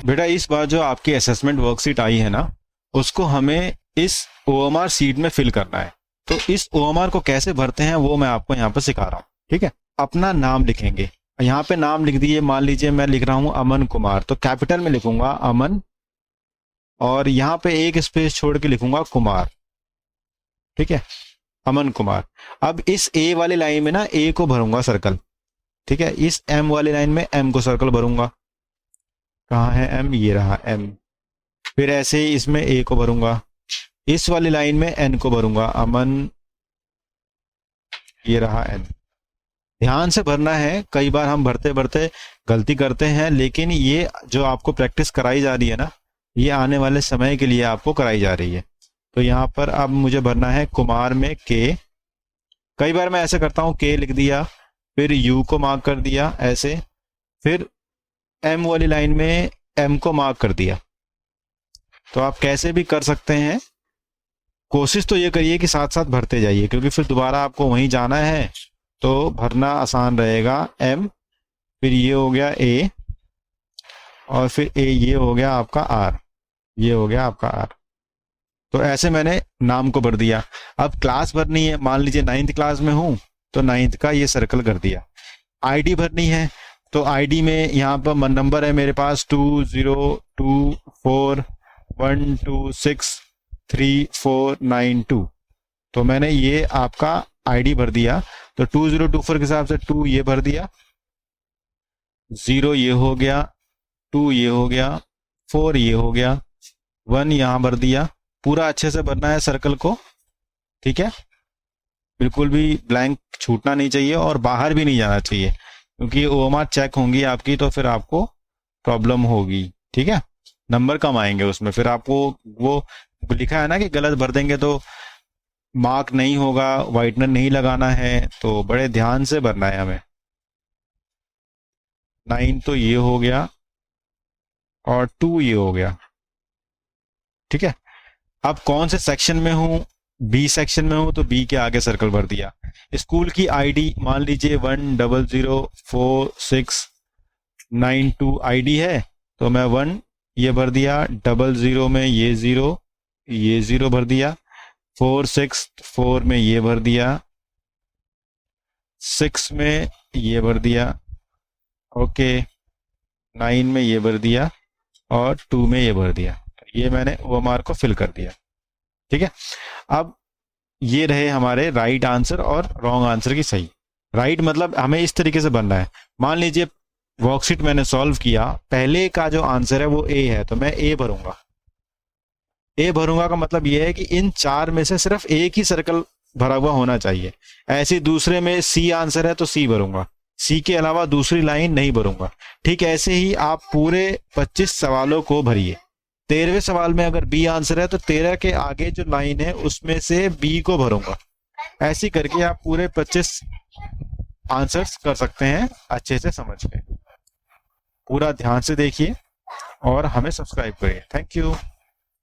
बेटा इस बार जो आपकी असेसमेंट वर्कशीट आई है ना, उसको हमें इस ओएमआर सीट में फिल करना है। तो इस ओएमआर को कैसे भरते हैं वो मैं आपको यहाँ पर सिखा रहा हूँ। ठीक है, अपना नाम लिखेंगे, यहाँ पे नाम लिख दिए। मान लीजिए मैं लिख रहा हूँ अमन कुमार, तो कैपिटल में लिखूंगा अमन, और यहाँ पे एक स्पेस छोड़ के लिखूंगा कुमार। ठीक है, अमन कुमार। अब इस ए वाली लाइन में ना ए को भरूंगा सर्कल। ठीक है, इस एम वाली लाइन में एम को सर्कल भरूंगा। कहाँ है एम, ये रहा एम। फिर ऐसे ही इसमें ए को भरूंगा, इस वाली लाइन में एन को भरूंगा, अमन, ये रहा एन। ध्यान से भरना है, कई बार हम भरते भरते गलती करते हैं, लेकिन ये जो आपको प्रैक्टिस कराई जा रही है ना, ये आने वाले समय के लिए आपको कराई जा रही है। तो यहाँ पर अब मुझे भरना है कुमार में के। कई बार मैं ऐसे करता हूँ, के लिख दिया, फिर यू को मार्क कर दिया ऐसे, फिर एम वाली लाइन में एम को मार्क कर दिया। तो आप कैसे भी कर सकते हैं, कोशिश तो ये करिए कि साथ साथ भरते जाइए, क्योंकि फिर दोबारा आपको वहीं जाना है तो भरना आसान रहेगा। एम, फिर ये हो गया ए, और फिर ए, ये हो गया आपका आर, ये हो गया आपका आर। तो ऐसे मैंने नाम को भर दिया। अब क्लास भरनी है, मान लीजिए 9th क्लास में हूं तो 9th का ये सर्कल कर दिया। आईडी भरनी है, तो आईडी में यहाँ पर नंबर है मेरे पास 202412634992। तो मैंने ये आपका आईडी भर दिया। तो 2024 के हिसाब से 2 ये भर दिया, 0 ये हो गया, 2 ये हो गया, 4 ये हो गया, 1 यहाँ भर दिया। पूरा अच्छे से भरना है सर्कल को। ठीक है, बिल्कुल भी ब्लैंक छूटना नहीं चाहिए और बाहर भी नहीं जाना चाहिए, क्योंकि ओएमआर चेक होंगी आपकी तो फिर आपको प्रॉब्लम होगी। ठीक है, नंबर कम आएंगे उसमें, फिर आपको वो लिखा है ना कि गलत भर देंगे तो मार्क नहीं होगा, व्हाइटनर नहीं लगाना है, तो बड़े ध्यान से भरना है हमें। 9 तो ये हो गया और 2 ये हो गया। ठीक है, अब कौन से सेक्शन में हूं, बी सेक्शन में हूं तो बी के आगे सर्कल भर दिया। स्कूल की आईडी मान लीजिए 10046992 आईडी है, तो मैं 1 ये भर दिया, 00 में ये 0 भर दिया, 464 में ये भर दिया, 6 में ये भर दिया, ओके, 9 में ये भर दिया और 2 में ये भर दिया। ये मैंने ओएमआर को फिल कर दिया। ठीक है, अब ये रहे हमारे राइट आंसर और रॉन्ग आंसर की सही। राइट मतलब हमें इस तरीके से बनना है। मान लीजिए वर्कशीट मैंने सॉल्व किया, पहले का जो आंसर है वो ए है, तो मैं ए भरूंगा। ए भरूंगा का मतलब ये है कि इन 4 में से सिर्फ एक ही सर्कल भरा हुआ होना चाहिए। ऐसे दूसरे में सी आंसर है तो सी भरूंगा, सी के अलावा दूसरी लाइन नहीं भरूंगा। ठीक ऐसे ही आप पूरे 25 सवालों को भरिए। 13वें सवाल में अगर बी आंसर है तो 13 के आगे जो लाइन है उसमें से बी को भरूंगा। ऐसे करके आप पूरे 25 आंसर्स कर सकते हैं अच्छे से समझ के। पूरा ध्यान से देखिए और हमें सब्सक्राइब करिए। Thank you.